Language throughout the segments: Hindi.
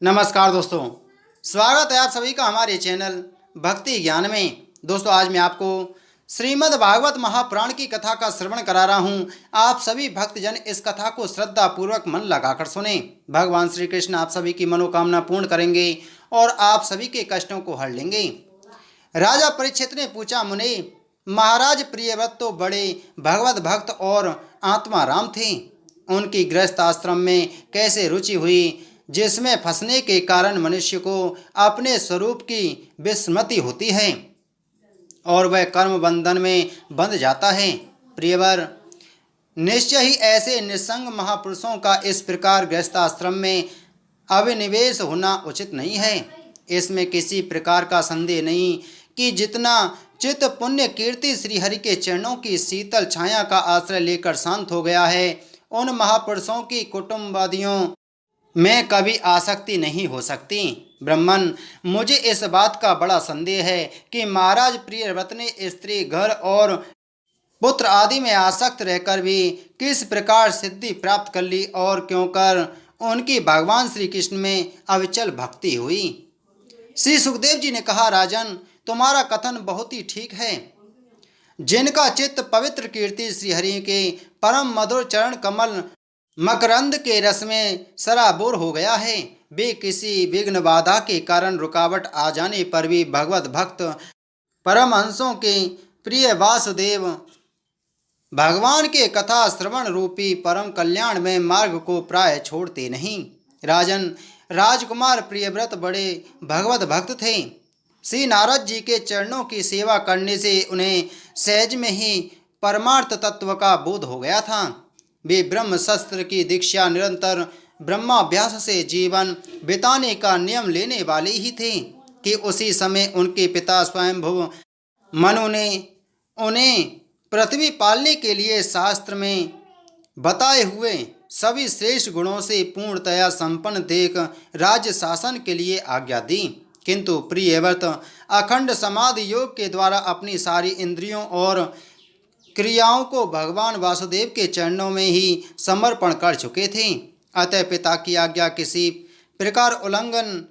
नमस्कार दोस्तों, स्वागत है आप सभी का हमारे चैनल भक्ति ज्ञान में। दोस्तों, आज मैं आपको श्रीमद् भागवत महापुराण की कथा का श्रवण करा रहा हूँ। आप सभी भक्तजन इस कथा को श्रद्धा पूर्वक मन लगाकर सुने। भगवान श्री कृष्ण आप सभी की मनोकामना पूर्ण करेंगे और आप सभी के कष्टों को हर लेंगे। राजा परीक्षित ने पूछा, मुने महाराज प्रियव्रत तो बड़े भगवत भक्त और आत्मा राम थे, उनकी गृहस्थ आश्रम में कैसे रुचि हुई जिसमें फंसने के कारण मनुष्य को अपने स्वरूप की विस्मृति होती है और वह कर्म बंधन में बंध जाता है। प्रियवर, निश्चय ही ऐसे निसंग महापुरुषों का इस प्रकार गृहस्थाश्रम में अभिनिवेश होना उचित नहीं है। इसमें किसी प्रकार का संदेह नहीं कि जितना चित्त पुण्य कीर्ति श्रीहरि के चरणों की शीतल छाया का आश्रय लेकर शांत हो गया है, उन महापुरुषों की कुटुंबादियों में कभी आसक्ति नहीं हो सकती। ब्राह्मण, मुझे इस बात का बड़ा संदेह है कि महाराज प्रियव्रत ने स्त्री, घर और पुत्र आदि में आसक्त रहकर भी किस प्रकार सिद्धि प्राप्त कर ली और क्यों कर उनकी भगवान श्री कृष्ण में अविचल भक्ति हुई। श्री सुखदेव जी ने कहा, राजन, तुम्हारा कथन बहुत ही ठीक है। जिनका चित्त पवित्र कीर्ति श्रीहरि के परम मधुर चरण कमल मकरंद के रस में सराबोर हो गया है, वे किसी विघ्न बाधा के कारण रुकावट आ जाने पर भी भगवत भक्त परमहंसों के प्रिय वासुदेव भगवान के कथा श्रवण रूपी परम कल्याण में मार्ग को प्राय छोड़ते नहीं। राजन, राजकुमार प्रियव्रत बड़े भगवत भक्त थे। श्री नारद जी के चरणों की सेवा करने से उन्हें सहज में ही परमार्थ तत्व का बोध हो गया था। वे ब्रह्म शस्त्र की दीक्षा निरंतर ब्रह्माभ्यास से जीवन बिताने का नियम लेने वाले ही थे कि उसी समय उनके पिता स्वयंभुव मनु ने उन्हें पृथ्वी पालने के लिए शास्त्र में बताए हुए सभी श्रेष्ठ गुणों से पूर्णतया संपन्न देख राज्य शासन के लिए आज्ञा दी। किंतु प्रियव्रत अखंड समाधि योग के द्वारा अपनी सारी इंद्रियों और क्रियाओं को भगवान वासुदेव के चरणों में ही समर्पण कर चुके थे। अतः पिता की आज्ञा किसी प्रकार उल्लंघन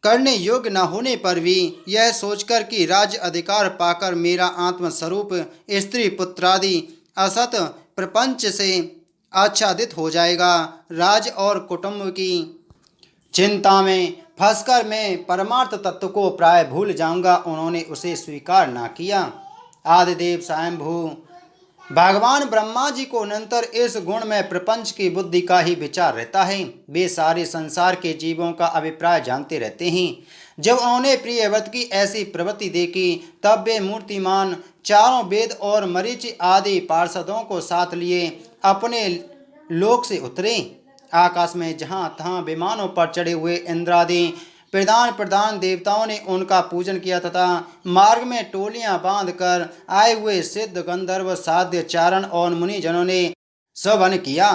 करने योग्य न होने पर भी यह सोचकर कि राज्य अधिकार पाकर मेरा आत्मस्वरूप स्त्री पुत्रादि असत प्रपंच से आच्छादित हो जाएगा, राज और कुटुंब की चिंता में फंसकर मैं परमार्थ तत्व को प्राय भूल जाऊंगा, उन्होंने उसे स्वीकार न किया। आदिदेव स्वयंभू भगवान ब्रह्मा जी को निरंतर इस गुण में प्रपंच की बुद्धि का ही विचार रहता है। वे सारे संसार के जीवों का अभिप्राय जानते रहते हैं। जब उन्होंने प्रियव्रत की ऐसी प्रवृत्ति देखी तब वे मूर्तिमान चारों वेद और मरीचि आदि पार्षदों को साथ लिए अपने लोक से उतरे। आकाश में जहाँ तहाँ विमानों पर चढ़े हुए इंद्रादि प्रधान देवताओं ने उनका पूजन किया तथा मार्ग में टोलियां बांधकर आए हुए सिद्ध गंधर्व साध्य चारण और मुनिजनों ने सवन किया।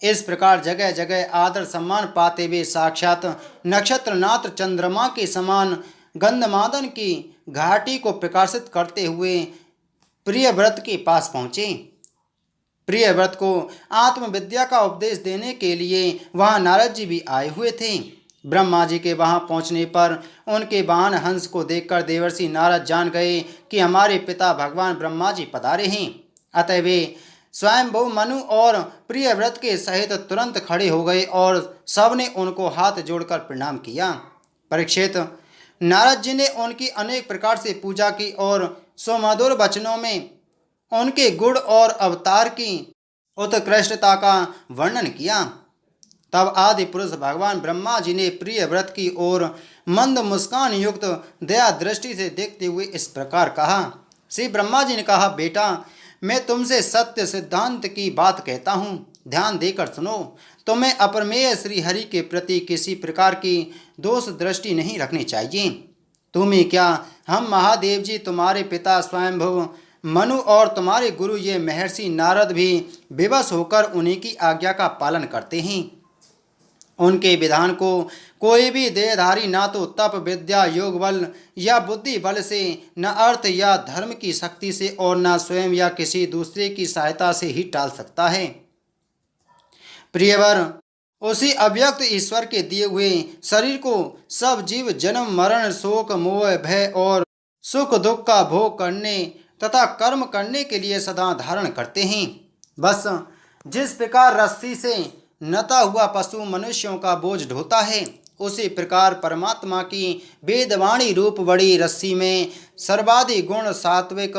इस प्रकार जगह जगह आदर सम्मान पाते हुए साक्षात नक्षत्रनाथ चंद्रमा के समान गंधमादन की घाटी को प्रकाशित करते हुए प्रियव्रत के पास पहुँचे। प्रियव्रत को आत्मविद्या का उपदेश देने के लिए वहाँ नारद जी भी आए हुए थे। ब्रह्मा जी के वहाँ पहुँचने पर उनके वाहन हंस को देखकर देवर्षि नारद जान गए कि हमारे पिता भगवान ब्रह्मा जी पधारे हैं। अतः वे स्वयंभू मनु और प्रियव्रत के सहित तुरंत खड़े हो गए और सबने उनको हाथ जोड़कर प्रणाम किया। परीक्षित, नारद जी ने उनकी अनेक प्रकार से पूजा की और सुमधुर वचनों में उनके गुण और अवतार की उत्कृष्टता का वर्णन किया। तब आदि पुरुष भगवान ब्रह्मा जी ने प्रियव्रत की ओर मंद मुस्कान युक्त दया दृष्टि से देखते हुए इस प्रकार कहा। श्री ब्रह्मा जी ने कहा, बेटा, मैं तुमसे सत्य सिद्धांत की बात कहता हूँ, ध्यान देकर सुनो। तुम्हें अपरमेय श्री हरि के प्रति किसी प्रकार की दोष दृष्टि नहीं रखनी चाहिए। तुम्हें क्या, हम महादेव जी, तुम्हारे पिता स्वयंभुव मनु और तुम्हारे गुरु ये महर्षि नारद भी विवश होकर उन्हीं की आज्ञा का पालन करते हैं। उनके विधान को कोई भी देहधारी ना तो तप विद्या योग बल या बुद्धि बल से, न अर्थ या धर्म की शक्ति से और न स्वयं या किसी दूसरे की सहायता से ही टाल सकता है। प्रियवर, उसी अव्यक्त ईश्वर के दिए हुए शरीर को सब जीव जन्म मरण शोक मोह भय और सुख दुख का भोग करने तथा कर्म करने के लिए सदा धारण करते हैं। बस जिस प्रकार रस्सी से नता हुआ पशु मनुष्यों का बोझ ढोता है, उसी प्रकार परमात्मा की वेदवाणी रूप बड़ी रस्सी में सर्वादि गुण सात्विक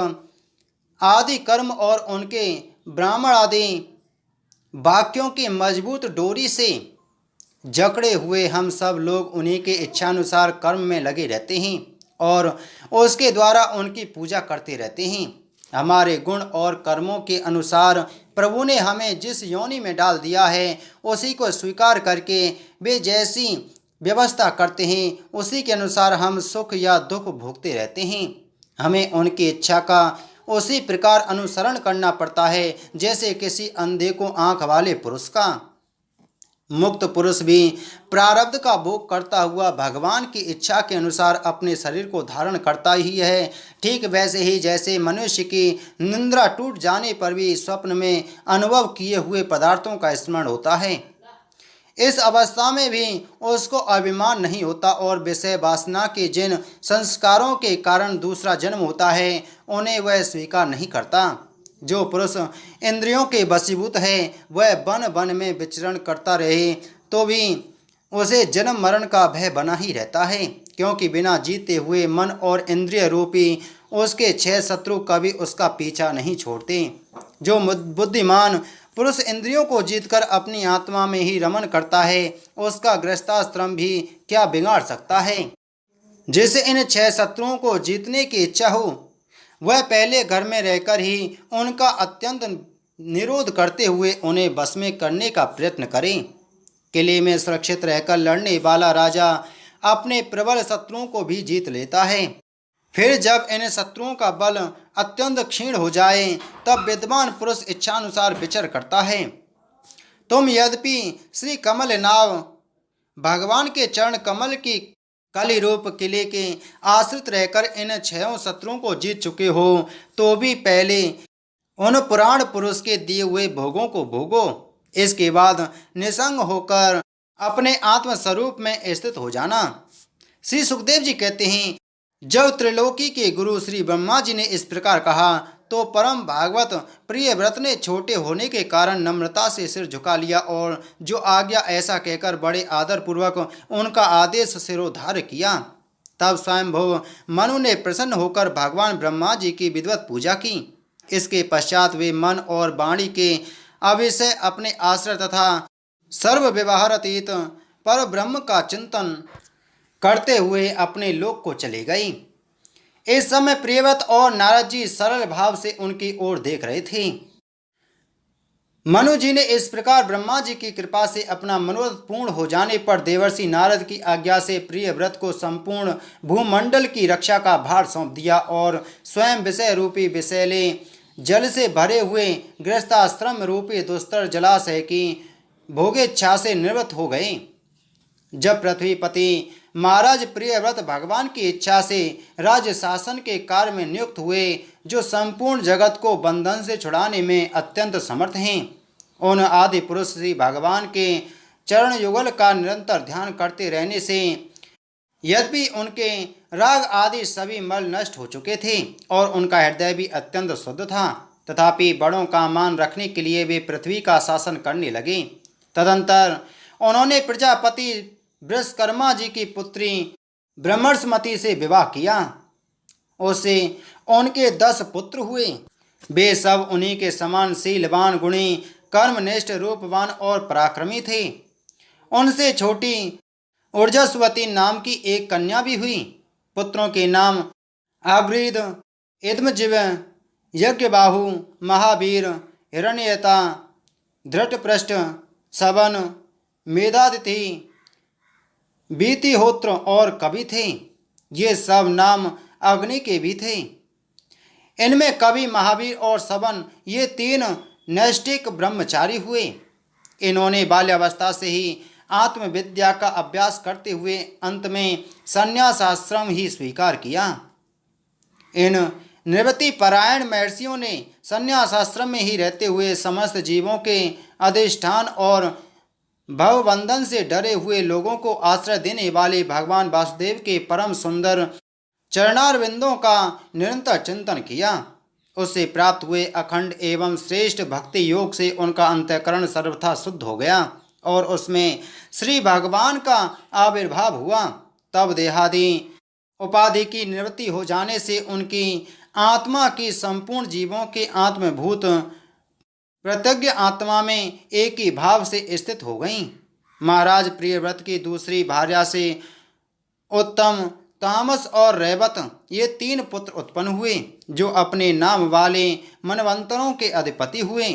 आदि कर्म और उनके ब्राह्मण आदि वाक्यों की मजबूत डोरी से जकड़े हुए हम सब लोग उन्हीं के इच्छानुसार कर्म में लगे रहते हैं और उसके द्वारा उनकी पूजा करते रहते हैं। हमारे गुण और कर्मों के अनुसार प्रभु ने हमें जिस योनि में डाल दिया है, उसी को स्वीकार करके वे जैसी व्यवस्था करते हैं, उसी के अनुसार हम सुख या दुख भोगते रहते हैं। हमें उनकी इच्छा का उसी प्रकार अनुसरण करना पड़ता है जैसे किसी अंधे को आंख वाले पुरुष का। मुक्त पुरुष भी प्रारब्ध का भोग करता हुआ भगवान की इच्छा के अनुसार अपने शरीर को धारण करता ही है। ठीक वैसे ही जैसे मनुष्य की निद्रा टूट जाने पर भी स्वप्न में अनुभव किए हुए पदार्थों का स्मरण होता है, इस अवस्था में भी उसको अभिमान नहीं होता और विषय वासना के जिन संस्कारों के कारण दूसरा जन्म होता है, उन्हें वह स्वीकार नहीं करता। जो पुरुष इंद्रियों के वशीभूत है, वह वन वन में विचरण करता रहे तो भी उसे जन्म मरण का भय बना ही रहता है, क्योंकि बिना जीते हुए मन और इंद्रिय रूपी उसके 6 शत्रु कभी उसका पीछा नहीं छोड़ते। जो बुद्धिमान पुरुष इंद्रियों को जीतकर अपनी आत्मा में ही रमन करता है, उसका गृहस्थाश्रम भी क्या बिगाड़ सकता है। जिसे इन 6 शत्रुओं को जीतने की इच्छा हो, वह पहले घर में रहकर ही उनका अत्यंत निरोध करते हुए उन्हें वश में करने का प्रयत्न करें। किले में सुरक्षित रहकर लड़ने वाला राजा अपने प्रबल शत्रुओं को भी जीत लेता है। फिर जब इन शत्रुओं का बल अत्यंत क्षीण हो जाए, तब विद्वान पुरुष इच्छानुसार विचर करता है। तुम यद्यपि श्री कमल नाव भगवान के चरण कमल की कली रूप किले के आश्रित रहकर इन 6 शत्रुओं को जीत चुके हो, तो भी पहले उन पुराण पुरुष के दिए हुए भोगों को भोगो। इसके बाद निसंग होकर अपने आत्म स्वरूप में स्थित हो जाना। श्री सुखदेव जी कहते हैं, जब त्रिलोकी के गुरु श्री ब्रह्मा जी ने इस प्रकार कहा, तो परम भागवत प्रिय व्रत ने छोटे होने के कारण नम्रता से सिर झुका लिया और जो आज्ञा ऐसा कहकर बड़े आदर पूर्वक उनका आदेश सिरोधार्य किया। तब स्वयंभुव मनु ने प्रसन्न होकर भगवान ब्रह्मा जी की विधिवत पूजा की। इसके पश्चात वे मन और वाणी के अविषय अपने आश्रय तथा सर्व व्यवहार अतीत पर ब्रह्म का चिंतन करते हुए अपने लोक को चले गए। इस समय प्रियव्रत और नारद जी सरल भाव से उनकी ओर देख रहे थे। मनु जी ने इस प्रकार ब्रह्मा जी की कृपा से अपना मनोरथ पूर्ण हो जाने पर देवर्षि नारद की आज्ञा से प्रियव्रत को संपूर्ण भूमंडल की रक्षा का भार सौंप दिया और स्वयं विषय रूपी विषैले जल से भरे हुए गृहस्थाश्रम रूपी दुस्तर जलाशय की भोगेच्छा से निवृत्त हो गए। जब पृथ्वीपति महाराज प्रियव्रत भगवान की इच्छा से राज्य शासन के कार्य में नियुक्त हुए, जो संपूर्ण जगत को बंधन से छुड़ाने में अत्यंत समर्थ हैं, उन आदि पुरुष श्री भगवान के चरण युगल का निरंतर ध्यान करते रहने से यद्यपि उनके राग आदि सभी मल नष्ट हो चुके थे और उनका हृदय भी अत्यंत शुद्ध था, तथापि बड़ों का मान रखने के लिए वे पृथ्वी का शासन करने लगे। तदंतर उन्होंने प्रजापति वृषकर्मा जी की पुत्री ब्रह्मस्मति से विवाह किया। उससे उनके 10 पुत्र हुए। वे सब उन्हीं के समान शीलवान, गुणी, कर्मनिष्ठ, रूपवान और पराक्रमी थे। उनसे छोटी ऊर्जस्वती नाम की एक कन्या भी हुई। पुत्रों के नाम आग्रीद, इद्मजिव, यज्ञबाहु, महावीर, हिरण्यता, धृतपृष्ठ, सवन, मेधातिथि, बीतिहोत्र और कवि थे। ये सब नाम अग्नि के भी थे। इनमें कवि, महावीर और सवन ये 3 नैष्ठिक ब्रह्मचारी हुए। इन्होंने बाल्यावस्था से ही आत्मविद्या का अभ्यास करते हुए अंत में संन्यास आश्रम ही स्वीकार किया। इन निवृत्ति परायण महर्षियों ने संन्यास आश्रम में ही रहते हुए समस्त जीवों के अधिष्ठान और भवबंधन से डरे हुए लोगों को आश्रय देने वाले भगवान वासुदेव के परम सुंदर चरणारविंदों का निरंतर चिंतन किया। उससे प्राप्त हुए अखंड एवं श्रेष्ठ भक्ति योग से उनका अंतःकरण सर्वथा शुद्ध हो गया और उसमें श्री भगवान का आविर्भाव हुआ। तब देहादि उपाधि की निवृत्ति हो जाने से उनकी आत्मा की संपूर्ण जीवों के आत्मभूत प्रत्यज्ञ आत्मा में एक ही भाव से स्थित हो गईं। महाराज प्रियव्रत की दूसरी भार्या से उत्तम, तामस और रैवत ये 3 पुत्र उत्पन्न हुए जो अपने नाम वाले मनवंतरों के अधिपति हुए।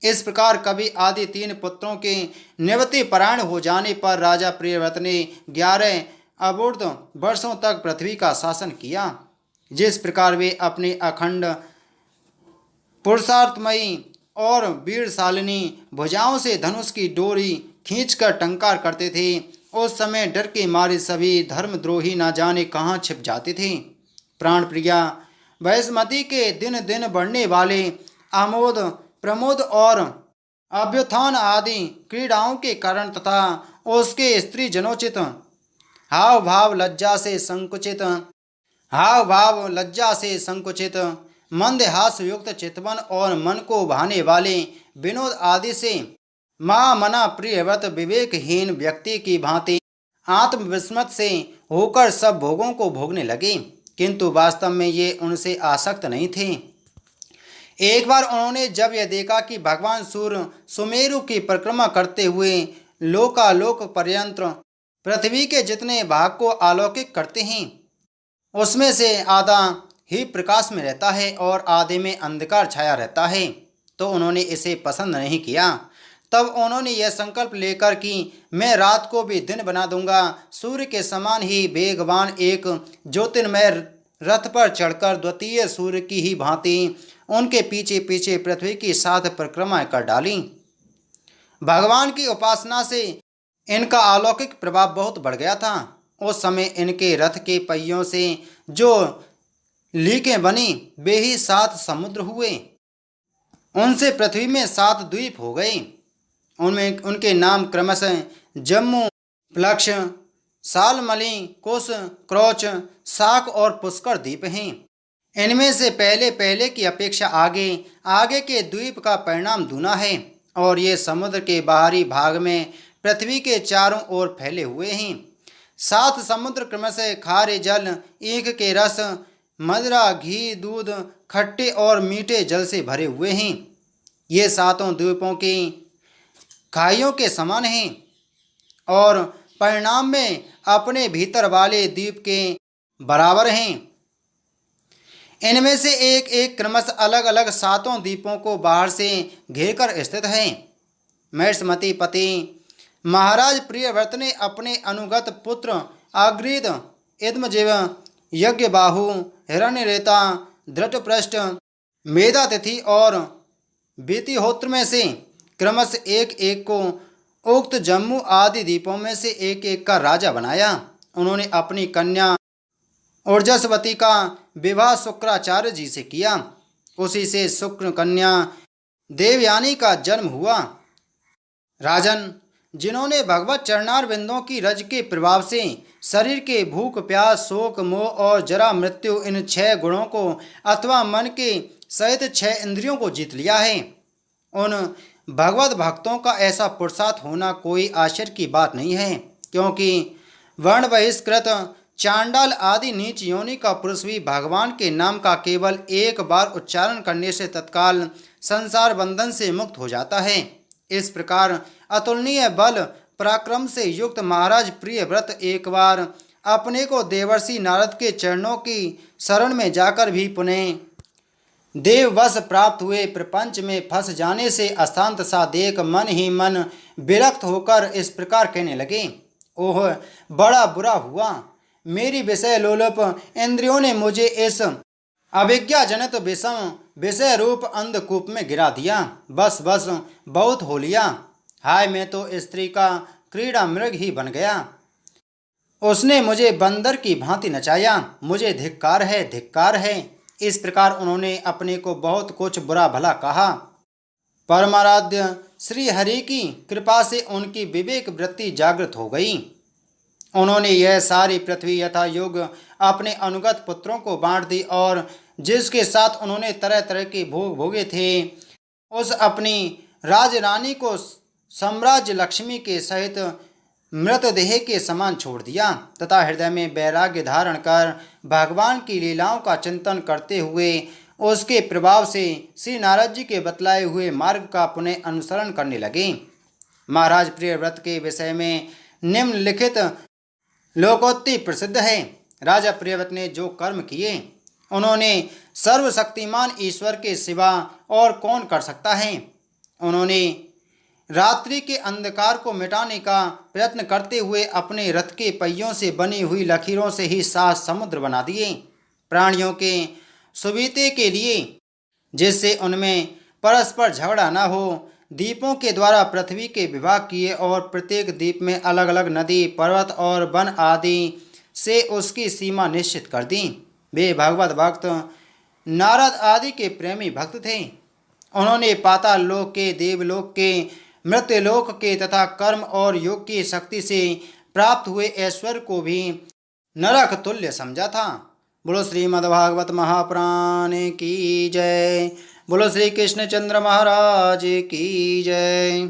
इस प्रकार कवि आदि 3 पुत्रों के निवृत्ति परायण हो जाने पर राजा प्रियव्रत ने 11 अबूर्त वर्षों तक पृथ्वी का शासन किया। जिस प्रकार वे अपने अखंड पुरुषार्थमयी और वीरशालिनी भुजाओं से धनुष की डोरी खींचकर टंकार करते थे, उस समय डर के मारे सभी धर्मद्रोही न जाने कहाँ छिप जाते थे। प्राण प्रिया वैष्मती के दिन दिन बढ़ने वाले आमोद प्रमोद और अभ्युत्थान आदि क्रीड़ाओं के कारण तथा उसके स्त्री जनोचित हाव भाव लज्जा से संकुचित मंदहास युक्त चितवन और मन को भाने वाले विनोद आदि से माँ मना प्रियव्रत विवेकहीन व्यक्ति की भांति आत्मविस्मृत से होकर सब भोगों को भोगने लगे, किंतु वास्तव में ये उनसे आसक्त नहीं थे। एक बार उन्होंने जब यह देखा कि भगवान सूर्य सुमेरु की परिक्रमा करते हुए लोकालोक पर्यंत पृथ्वी के जितने भाग को आलौकिक करते हैं उसमें से आधा ही प्रकाश में रहता है और आधे में अंधकार छाया रहता है, तो उन्होंने इसे पसंद नहीं किया। तब उन्होंने यह संकल्प लेकर कि मैं रात को भी दिन बना दूंगा, सूर्य के समान ही वेगवान एक ज्योतिर्मय रथ पर चढ़कर द्वितीय सूर्य की ही भांति उनके पीछे पीछे पृथ्वी की 7 परिक्रमा कर डाली। भगवान की उपासना से इनका अलौकिक प्रभाव बहुत बढ़ गया था। उस समय इनके रथ के पहियों से जो लीकें बनी वे ही 7 समुद्र हुए। उनसे पृथ्वी में 7 द्वीप हो गए। उनमें उनके नाम क्रमशः जम्मू, प्लक्ष, सालमली, कुश, क्रौच, शाक और पुष्कर द्वीप हैं। इनमें से पहले पहले की अपेक्षा आगे आगे के द्वीप का परिणाम दूना है और ये समुद्र के बाहरी भाग में पृथ्वी के चारों ओर फैले हुए हैं। 7 समुद्र क्रमशः खारे जल, ईख के रस, मदिरा, घी, दूध, खट्टे और मीठे जल से भरे हुए हैं। ये 7 द्वीपों की खाइयों के समान हैं और परिणाम में अपने भीतर वाले द्वीप के बराबर हैं। इनमें से एक एक क्रमशः अलग अलग 7 द्वीपों को बाहर से घेरकर स्थित है। मैष्मती पति महाराज प्रियव्रत ने अपने अनुगत पुत्र अग्रीद, इद्मजीव, यज्ञबाहु, हिरण्यरेता, धृतपृष्ठ, मेधातिथि और बीतिहोत्र में से क्रमशः एक एक को उक्त जम्मू आदि द्वीपों में से एक एक का राजा बनाया। उन्होंने अपनी कन्या ऊर्जस्वती का विवाह शुक्राचार्य जी से किया। उसी से शुक्र कन्या देवयानी का जन्म हुआ। राजन, जिन्होंने भगवत चरणारविंदों की रज के प्रभाव से शरीर के भूख, प्यास, शोक, मोह और जरा मृत्यु इन 6 गुणों को अथवा मन के सहित 6 इंद्रियों को जीत लिया है, उन भगवत भक्तों का ऐसा पुरुषार्थ होना कोई आश्चर्य की बात नहीं है, क्योंकि वर्ण बहिष्कृत चांडाल आदि नीच योनि का पुरुष भी भगवान के नाम का केवल एक बार उच्चारण करने से तत्काल संसार बंधन से मुक्त हो जाता है। इस प्रकार अतुलनीय बल पराक्रम से युक्त महाराज प्रियव्रत एक बार अपने को देवर्षि नारद के चरणों की शरण में जाकर भी पुनः देववश प्राप्त हुए प्रपंच में फंस जाने से अशांत सा देख मन ही मन विरक्त होकर इस प्रकार कहने लगे, ओह बड़ा बुरा हुआ, मेरी विषय लोलुप इंद्रियों ने मुझे इस अभिज्ञाजनित विषम विषय रूप अंधकूप में गिरा दिया। बस बस बहुत हो लिया। हाय, मैं तो स्त्री का क्रीड़ा मृग ही बन गया। उसने मुझे बंदर की भांति नचाया। मुझे धिक्कार है, धिक्कार है। इस प्रकार उन्होंने अपने को बहुत कुछ बुरा भला कहा। परमाराध्य श्री हरि की कृपा से उनकी विवेक वृत्ति जागृत हो गई। उन्होंने यह सारी पृथ्वी यथा योग्य अपने अनुगत पुत्रों को बांट दी और जिसके साथ उन्होंने तरह तरह के भोग भोगे थे उस अपनी राजरानी को साम्राज्य लक्ष्मी के सहित मृतदेह के समान छोड़ दिया तथा हृदय में वैराग्य धारण कर भगवान की लीलाओं का चिंतन करते हुए उसके प्रभाव से श्री नारद जी के बतलाए हुए मार्ग का पुनः अनुसरण करने लगे। महाराज प्रियव्रत के विषय में निम्नलिखित लोकोक्ति प्रसिद्ध है। राजा प्रियव्रत ने जो कर्म किए उन्होंने सर्वशक्तिमान ईश्वर के सिवा और कौन कर सकता है। उन्होंने रात्रि के अंधकार को मिटाने का प्रयत्न करते हुए अपने रथ के पहियों से बनी हुई लकीरों से ही 7 समुद्र बना दिए प्राणियों के सुविधे के लिए, जिससे उनमें परस्पर झगड़ा न हो। द्वीपों के द्वारा पृथ्वी के विभाग किए और प्रत्येक द्वीप में अलग अलग नदी पर्वत और वन आदि से उसकी सीमा निश्चित कर दी। वे भगवत भक्त नारद आदि के प्रेमी भक्त थे। उन्होंने पाताल लोक के, देवलोक के, मृत्युलोक के तथा कर्म और योग की शक्ति से प्राप्त हुए ऐश्वर्य को भी नरक तुल्य समझा था। बोलो श्रीमद्भागवत महापुराण की जय। बोलो श्री कृष्णचंद्र महाराज की जय।